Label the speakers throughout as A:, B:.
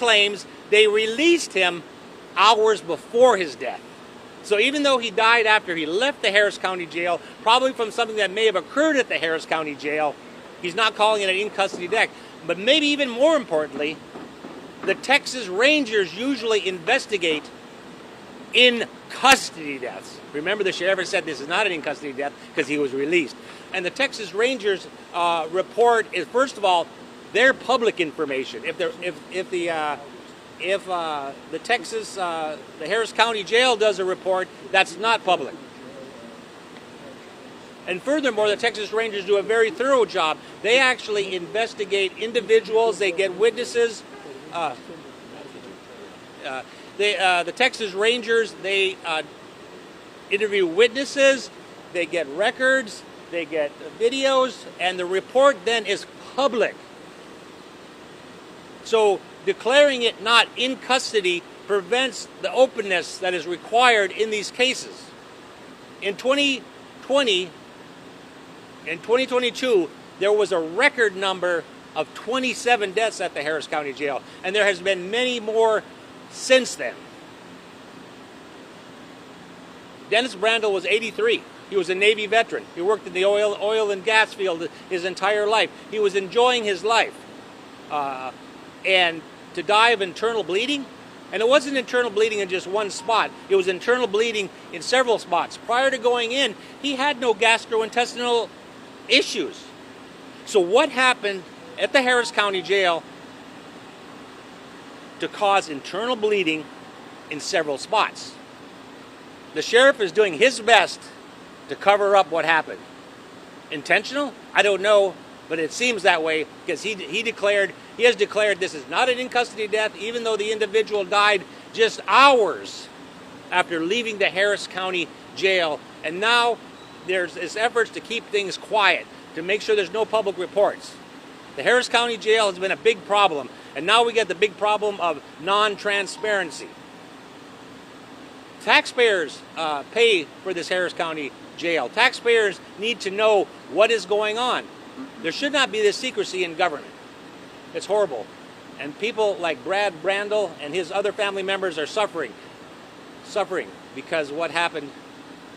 A: claims they released him hours before his death. So even though he died after he left the Harris County Jail, probably from something that may have occurred at the Harris County Jail, he's not calling it an in-custody death. But maybe even more importantly, the Texas Rangers usually investigate in-custody deaths. Remember, the sheriff said this is not an in-custody death because he was released. And the Texas Rangers report is, first of all, their public information. If the Harris County Jail does a report, that's not public. And furthermore, the Texas Rangers do a very thorough job. They actually investigate individuals. They get witnesses. The Texas Rangers, they interview witnesses. They get records. They get videos. And the report then is public. So declaring it not in custody prevents the openness that is required in these cases. In 2020, in 2022, there was a record number of 27 deaths at the Harris County Jail, and there has been many more since then. Dennis Brandl was 83. He was a Navy veteran. He worked in the oil and gas field his entire life. He was enjoying his life. And to die of internal bleeding, and it wasn't internal bleeding in just one spot. It was internal bleeding in several spots. Prior to going in, he had no gastrointestinal issues. So what happened at the Harris County Jail to cause internal bleeding in several spots? The sheriff is doing his best to cover up what happened. Intentional? I don't know, but it seems that way because he has declared this is not an in-custody death, even though the individual died just hours after leaving the Harris County Jail. And now there's efforts to keep things quiet, to make sure there's no public reports. The Harris County Jail has been a big problem, and now we get the big problem of non-transparency. Taxpayers pay for this Harris County Jail. Taxpayers need to know what is going on. There should not be this secrecy in government. It's horrible. And people like Ben Brandl and his other family members are suffering because of what happened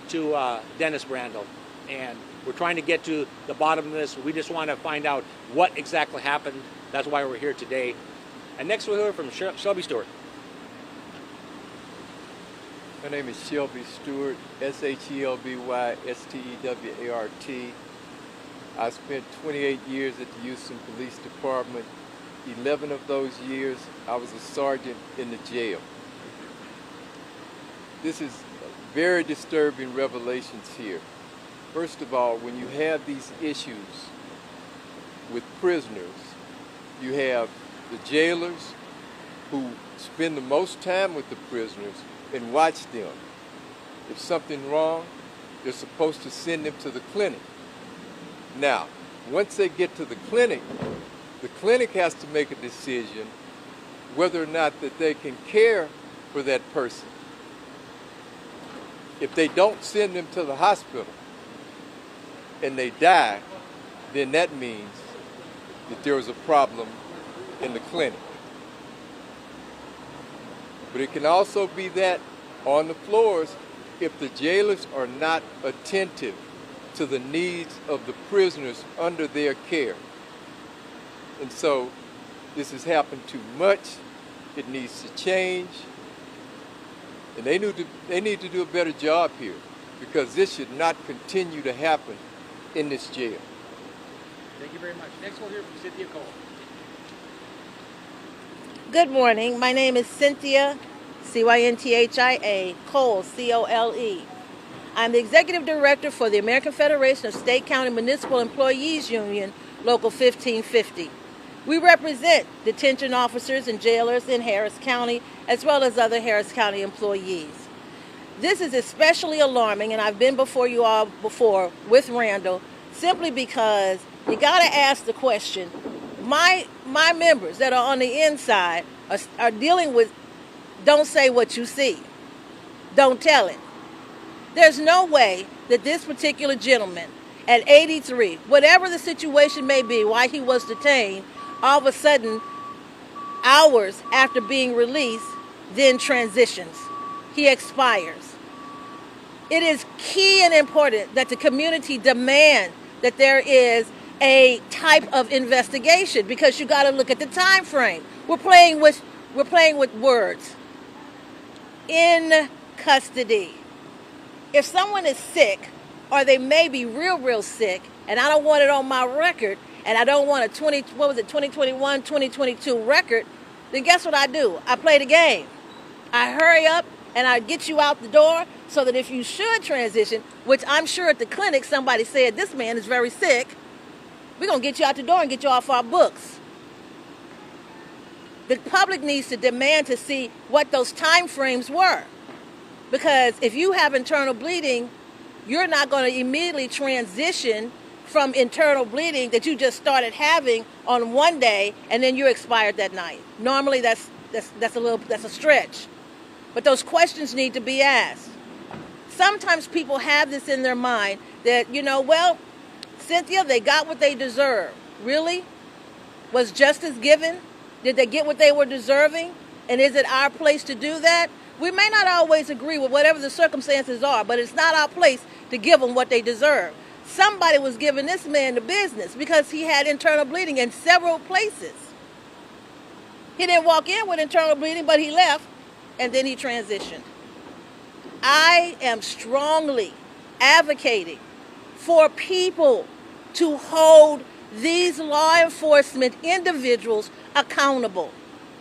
A: to Dennis Brandl. And we're trying to get to the bottom of this. We just want to find out what exactly happened. That's why we're here today. And next we'll hear from Shelby Stewart.
B: My name is Shelby Stewart, S-H-E-L-B-Y-S-T-E-W-A-R-T. I spent 28 years at the Houston Police Department. 11 of those years, I was a sergeant in the jail. This is very disturbing revelations here. First of all, when you have these issues with prisoners, you have the jailers who spend the most time with the prisoners and watch them. If something's wrong, they're supposed to send them to the clinic. Now, once they get to the clinic has to make a decision whether or not that they can care for that person. If they don't send them to the hospital and they die, then that means that there was a problem in the clinic. But it can also be that on the floors, if the jailers are not attentive to the needs of the prisoners under their care. And so this has happened too much. It needs to change. And they need to do a better job here because this should not continue to happen in this jail.
A: Thank you very much. Next we'll hear from Cynthia Cole.
C: Good morning. My name is Cynthia, C-Y-N-T-H-I-A, Cole, C-O-L-E. I'm the Executive Director for the American Federation of State, County, Municipal Employees Union, Local 1550. We represent detention officers and jailers in Harris County, as well as other Harris County employees. This is especially alarming, and I've been before you all before with Randall, simply because you got to ask the question. My members that are on the inside are dealing with, don't say what you see. Don't tell it. There's no way that this particular gentleman at 83, whatever the situation may be, why he was detained, all of a sudden, hours after being released, then transitions. He expires. It is key and important that the community demand that there is a type of investigation, because you got to look at the time frame. We're playing with words. In custody. If someone is sick, or they may be real sick, and I don't want it on my record, and I don't want a 2021, 2022 record, then guess what I do? I play the game. I hurry up and I get you out the door so that if you should transition, which I'm sure at the clinic somebody said, this man is very sick, we're going to get you out the door and get you off our books. The public needs to demand to see what those time frames were. Because if you have internal bleeding, you're not going to immediately transition from internal bleeding that you just started having on one day and then you expired that night. Normally that's a stretch. But those questions need to be asked. Sometimes people have this in their mind that, well, Cynthia, they got what they deserve. Really? Was justice given? Did they get what they were deserving? And is it our place to do that? We may not always agree with whatever the circumstances are, but it's not our place to give them what they deserve. Somebody was giving this man the business because he had internal bleeding in several places. He didn't walk in with internal bleeding, but he left, and then he transitioned. I am strongly advocating for people to hold these law enforcement individuals accountable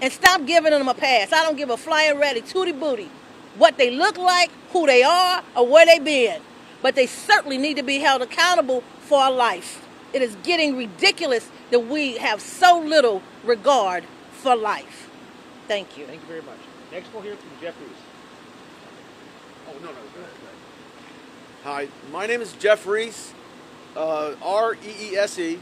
C: and stop giving them a pass. I don't give a flying ready tootie booty what they look like, who they are, or where they been. But they certainly need to be held accountable for life. It is getting ridiculous that we have so little regard for life. Thank you.
A: Thank you very much. Next we'll hear from Jeff Reese.
D: Oh, no, go ahead. Hi, my name is Jeff Reese, R-E-E-S-E.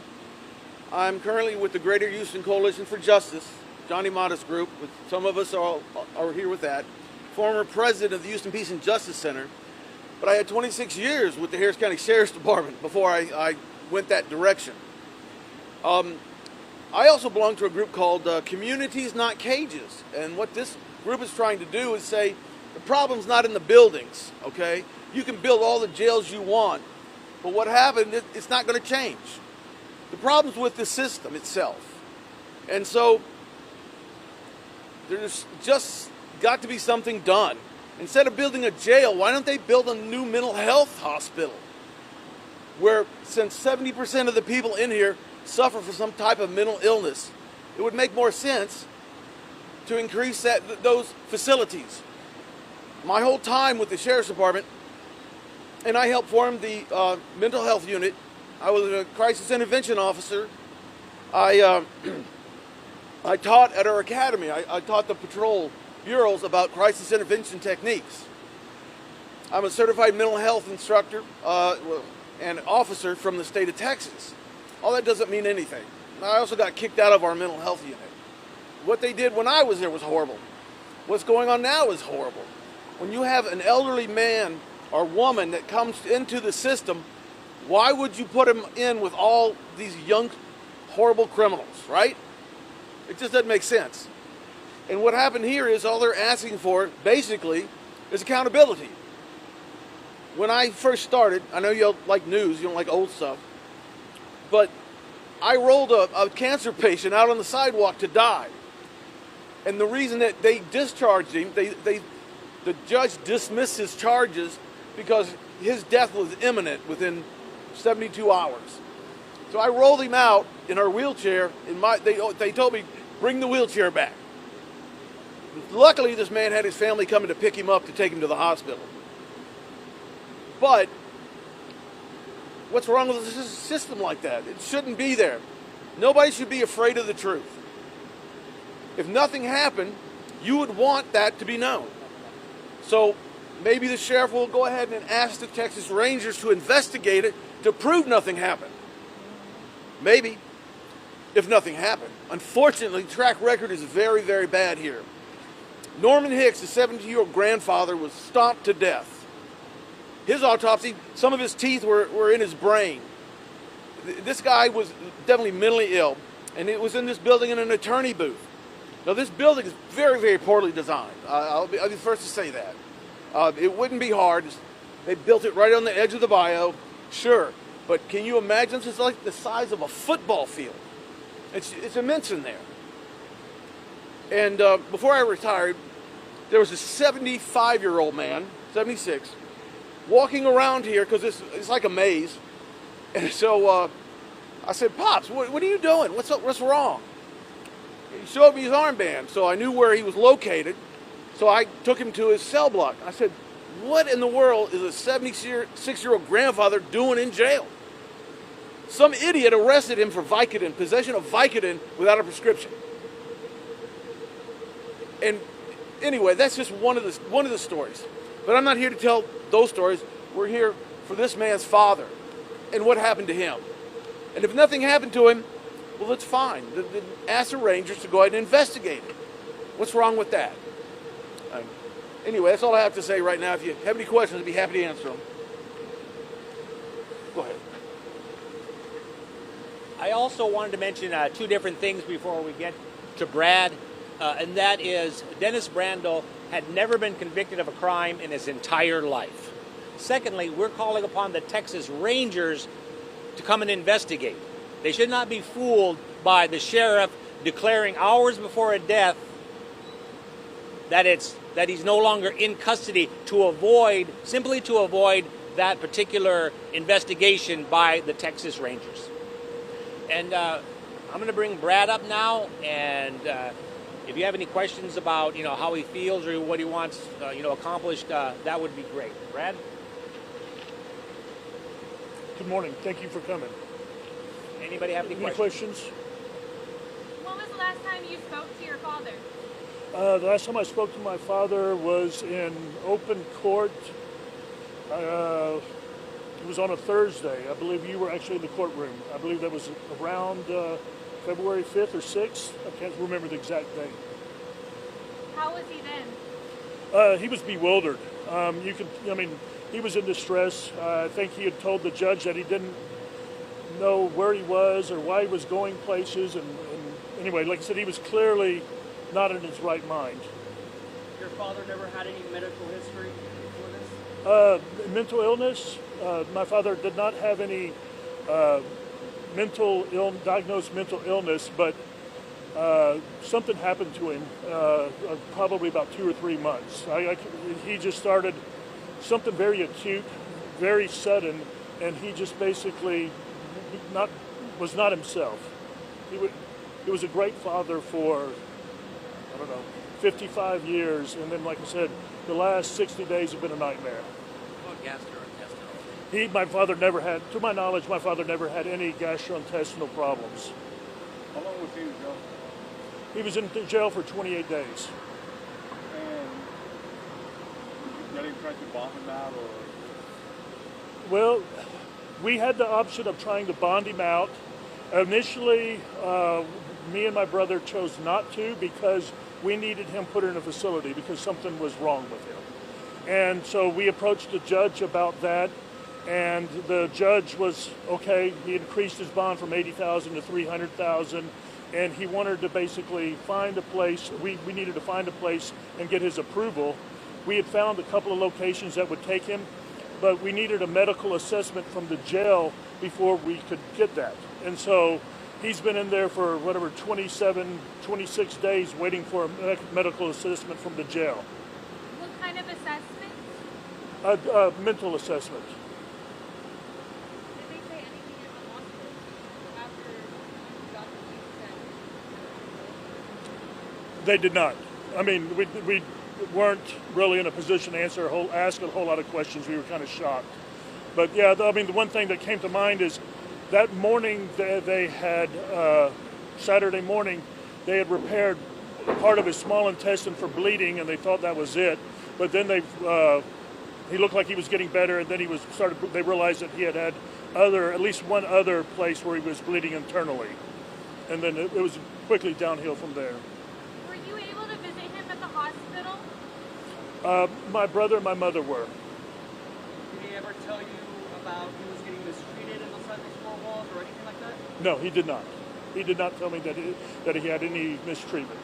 D: I'm currently with the Greater Houston Coalition for Justice, Johnny Modest Group, with some of us are here with that. Former president of the Houston Peace and Justice Center, but I had 26 years with the Harris County Sheriff's Department before I went that direction. I also belong to a group called Communities Not Cages, and what this group is trying to do is say the problem's not in the buildings, okay? You can build all the jails you want, but what happened, it's not going to change. The problem's with the system itself. And so there's just got to be something done. Instead of building a jail, why don't they build a new mental health hospital? Where, since 70% of the people in here suffer from some type of mental illness, it would make more sense to increase those facilities. My whole time with the Sheriff's Department, and I helped form the mental health unit. I was a crisis intervention officer. I taught at our academy. I taught the patrol bureaus about crisis intervention techniques. I'm a certified mental health instructor and officer from the state of Texas. All that doesn't mean anything. I also got kicked out of our mental health unit. What they did when I was there was horrible. What's going on now is horrible. When you have an elderly man or woman that comes into the system, why would you put him in with all these young, horrible criminals, right? It just doesn't make sense. And what happened here is all they're asking for, basically, is accountability. When I first started, I know you don't like news, you don't like old stuff, but I rolled a cancer patient out on the sidewalk to die. And the reason that they discharged him, the judge dismissed his charges because his death was imminent within 72 hours. So I rolled him out in our wheelchair. They told me, bring the wheelchair back. Luckily, this man had his family coming to pick him up to take him to the hospital. But what's wrong with a system like that? It shouldn't be there. Nobody should be afraid of the truth. If nothing happened, you would want that to be known. So maybe the sheriff will go ahead and ask the Texas Rangers to investigate it to prove nothing happened. Maybe, if nothing happened. Unfortunately, track record is very, very bad here. Norman Hicks, the 17-year-old grandfather, was stomped to death. His autopsy, some of his teeth were in his brain. This guy was definitely mentally ill, and it was in this building in an attorney booth. Now, this building is very, very poorly designed. I'll be the first to say that. It wouldn't be hard. They built it right on the edge of the bayou, sure. But can you imagine? It's like the size of a football field. It's immense in there. And before I retired, there was a 75-year-old man, 76, walking around here because it's like a maze. And so I said, "Pops, what are you doing? What's wrong?" He showed me his armband, so I knew where he was located. So I took him to his cell block. I said, "What in the world is a 76-year-old grandfather doing in jail?" Some idiot arrested him for Vicodin, possession of Vicodin without a prescription. And anyway, that's just one of the stories. But I'm not here to tell those stories. We're here for this man's father and what happened to him. And if nothing happened to him, well, that's fine. Ask the Rangers to go ahead and investigate it. What's wrong with that? Anyway, that's all I have to say right now. If you have any questions, I'd be happy to answer them. Go ahead.
A: I also wanted to mention two different things before we get to Brad, and that is Dennis Brandl had never been convicted of a crime in his entire life. Secondly, we're calling upon the Texas Rangers to come and investigate. They should not be fooled by the sheriff declaring hours before a death that he's no longer in custody simply to avoid that particular investigation by the Texas Rangers. And I'm going to bring Brad up now, and if you have any questions about how he feels or what he wants accomplished, that would be great. Brad?
E: Good morning. Thank you for coming.
A: Anybody have any
E: questions?
F: When was the last time you spoke to your father?
E: The last time I spoke to my father was in open court. It was on a Thursday. I believe you were actually in the courtroom. I believe that was around February 5th or 6th. I can't remember the exact date.
F: How was he then?
E: He was bewildered. He was in distress. I think he had told the judge that he didn't know where he was or why he was going places. And anyway, like I said, he was clearly not in his right mind.
G: Your father never had any medical history before this?
E: Mental illness. My father did not have any diagnosed mental illness, but something happened to him probably about 2 or 3 months. He just started something very acute, very sudden, and he just basically was not himself. He was a great father for 55 years, and then, like I said, the last 60 days have been a nightmare.
G: What gastrointestinal?
E: To my knowledge, my father never had any gastrointestinal problems.
H: How long was he in jail?
E: He was in jail for 28 days.
H: And did you try to bond him out, or?
E: Well, we had the option of trying to bond him out. Initially, me and my brother chose not to because we needed him put in a facility because something was wrong with him. And so we approached the judge about that, and the judge was okay. He increased his bond from $80,000 to $300,000, and he wanted to basically find a place. We needed to find a place and get his approval. We had found a couple of locations that would take him, but we needed a medical assessment from the jail before we could get that. And so he's been in there for 26 days waiting for a medical assessment from the jail.
F: What kind of assessment?
E: A mental assessment.
F: Did they say anything at the hospital after you got the news that?
E: They did not. I mean, we weren't really in a position to ask a whole lot of questions. We were kind of shocked. But yeah, the one thing that came to mind is that morning they had, Saturday morning, they had repaired part of his small intestine for bleeding, and they thought that was it. But then he looked like he was getting better, and then they realized that he had at least one other place where he was bleeding internally. And then it was quickly downhill from there.
F: Were you able to visit him at the hospital?
E: My brother and my mother were.
G: Did he ever tell you about he was getting mistreated inside these four walls or anything like that?
E: No, he did not. He did not tell me that he had any mistreatment.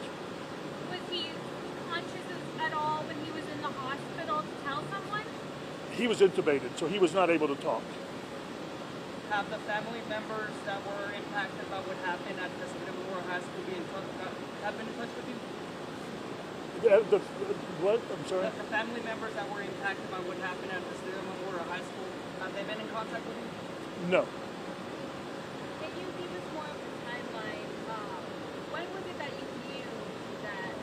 E: he was intubated, so he was not able to talk.
G: Have the family members that were impacted by what happened at Pasadena Memorial High School have been in touch with you?
E: What? I'm sorry?
G: The family members that were impacted by what happened at Pasadena Memorial High School, have they been in contact with you?
E: No.
F: Can you give us more of a timeline? When was it that you knew that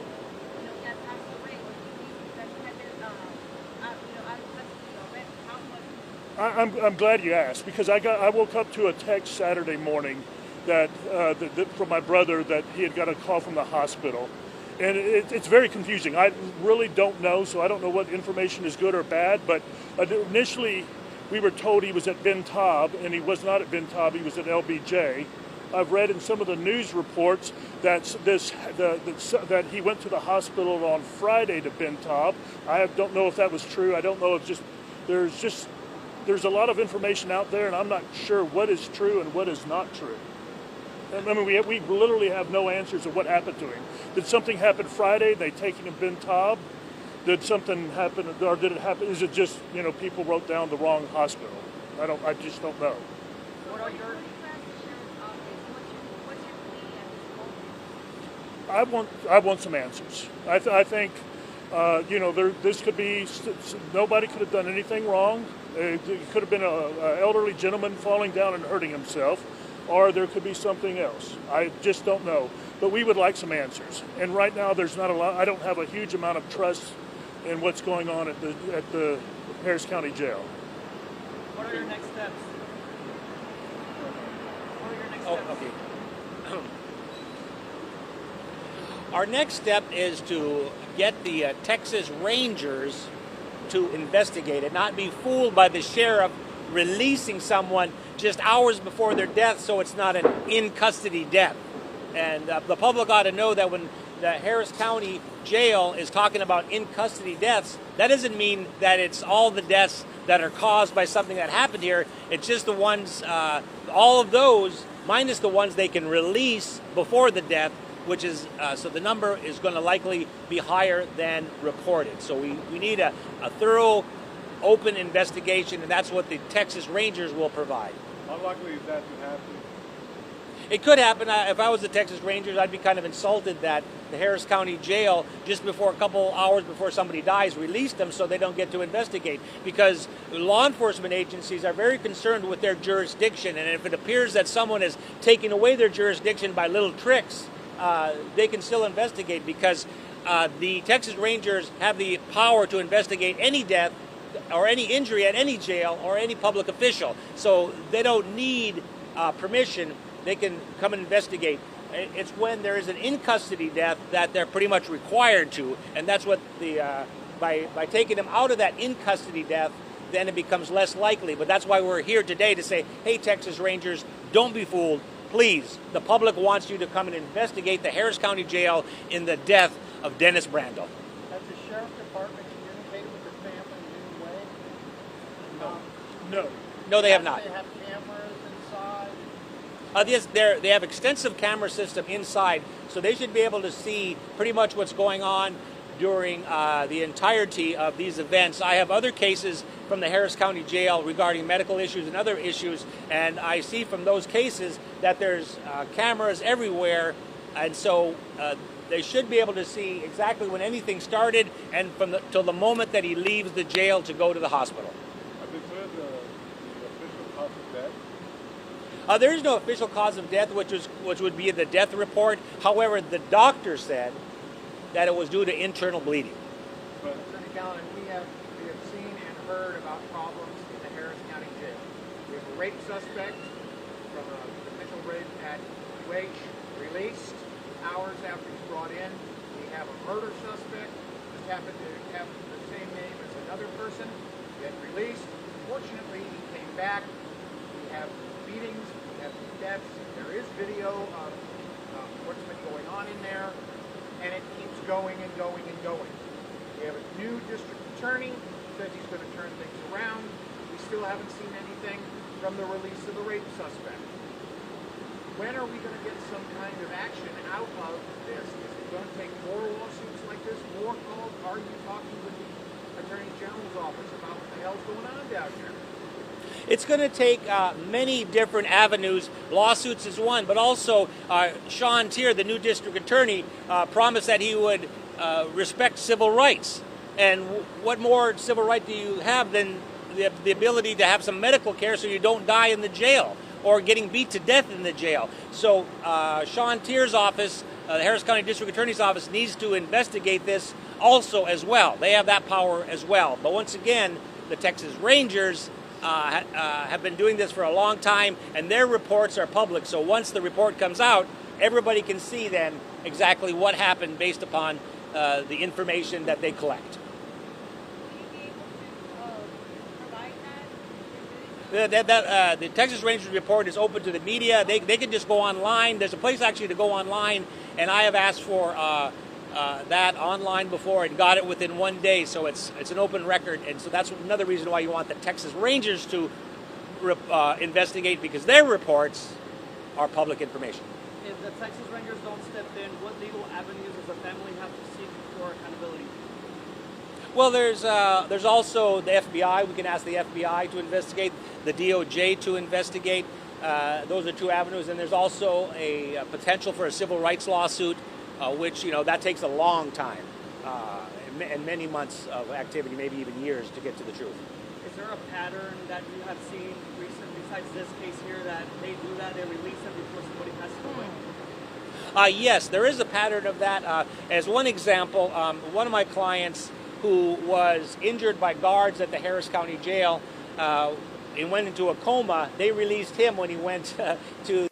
F: he had passed away? When you knew that he had been out of custody already? How much?
E: I'm glad you asked, because I woke up to a text Saturday morning that from my brother that he had got a call from the hospital, and it's very confusing. I really don't know, so I don't know what information is good or bad. But initially, we were told he was at Ben Taub, and he was not at Ben Taub. He was at LBJ. I've read in some of the news reports that that he went to the hospital on Friday to Ben Taub. I don't know if that was true. I don't know if there's a lot of information out there, and I'm not sure what is true and what is not true. I mean, we literally have no answers of what happened to him. Did something happen Friday? They taking him to Ben Taub? Did something happen, or did it happen? Is it just people wrote down the wrong hospital? I just don't know.
G: What are your
E: I want some answers. I think this could be, nobody could have done anything wrong. It could have been an elderly gentleman falling down and hurting himself, or there could be something else. I just don't know. But we would like some answers. And right now, there's not a lot. I don't have a huge amount of trust in what's going on at the Harris County Jail.
G: What are your next steps? What are your next steps?
A: Okay. Our next step is to get the Texas Rangers to investigate it, not be fooled by the sheriff releasing someone just hours before their death, so it's not an in-custody death. And the public ought to know that when the Harris County Jail is talking about in-custody deaths, that doesn't mean that it's all the deaths that are caused by something that happened here. It's just the ones, all of those, minus the ones they can release before the death, which is, so the number is going to likely be higher than reported. So we need a thorough, open investigation, and that's what the Texas Rangers will provide.
H: How likely is that to happen?
A: It could happen. If I was the Texas Rangers, I'd be kind of insulted that the Harris County Jail, just before a couple hours before somebody dies, released them so they don't get to investigate. Because law enforcement agencies are very concerned with their jurisdiction, and if it appears that someone is taking away their jurisdiction by little tricks, they can still investigate, because the Texas Rangers have the power to investigate any death or any injury at any jail or any public official. So they don't need permission. They can come and investigate. It's when there is an in-custody death that they're pretty much required to, and that's what by taking them out of that in-custody death, then it becomes less likely. But that's why we're here today to say, hey, Texas Rangers, don't be fooled. Please, the public wants you to come and investigate the Harris County Jail in the death of Dennis Brandl.
I: Has the sheriff's department communicated with the family in any way?
A: No, they have not.
I: They have cameras inside?
A: Yes, they have extensive camera system inside, so they should be able to see pretty much what's going on during the entirety of these events. I have other cases from the Harris County Jail regarding medical issues and other issues, and I see from those cases that there's cameras everywhere, and so they should be able to see exactly when anything started and till the moment that he leaves the jail to go to the hospital.
H: Have they said the official cause of death?
A: There is no official cause of death, which would be the death report. However, the doctor said that it was due to internal bleeding.
I: Attorney Callahan, we have seen and heard about problems in the Harris County Jail. We have a rape suspect from an official rape at UH released hours after he's brought in. We have a murder suspect who happened to have the same name as another person, yet released. Fortunately, he came back. We have beatings, we have deaths. There is video of what's been going on in there, and it keeps going and going and going. We have a new district attorney who says he's going to turn things around. We still haven't seen anything from the release of the rape suspect. When are we going to get some kind of action out of this? Is it going to take more lawsuits like this, more calls? Are you talking with the Attorney General's office about what the hell's going on down here.
A: It's going to take many different avenues. Lawsuits is one, but also Sean Tier, the new district attorney, promised that he would respect civil rights. And what more civil right do you have than the ability to have some medical care so you don't die in the jail or getting beat to death in the jail? So Sean Tier's office, the Harris County District Attorney's office, needs to investigate this also as well. They have that power as well. But once again, the Texas Rangers have been doing this for a long time, and their reports are public. So once the report comes out, everybody can see then exactly what happened based upon the information that they collect. The Texas Rangers report is open to the media. They can just go online. There's a place actually to go online, and I have asked for that online before and got it within 1 day. So it's an open record, and so that's another reason why you want the Texas Rangers to investigate, because their reports are public information.
G: If the Texas Rangers don't step in, what legal avenues does the family have to seek for accountability?
A: Well, there's also the FBI. We can ask the FBI to investigate, the DOJ to investigate. Those are two avenues, and there's also a potential for a civil rights lawsuit, which that takes a long time and many months of activity, maybe even years, to get to the truth.
G: Is there a pattern that you have seen recently, besides this case here, that they do that, they release it before somebody passes away?
A: Yes, there is a pattern of that. As one example, one of my clients who was injured by guards at the Harris County Jail and went into a coma, they released him when he went to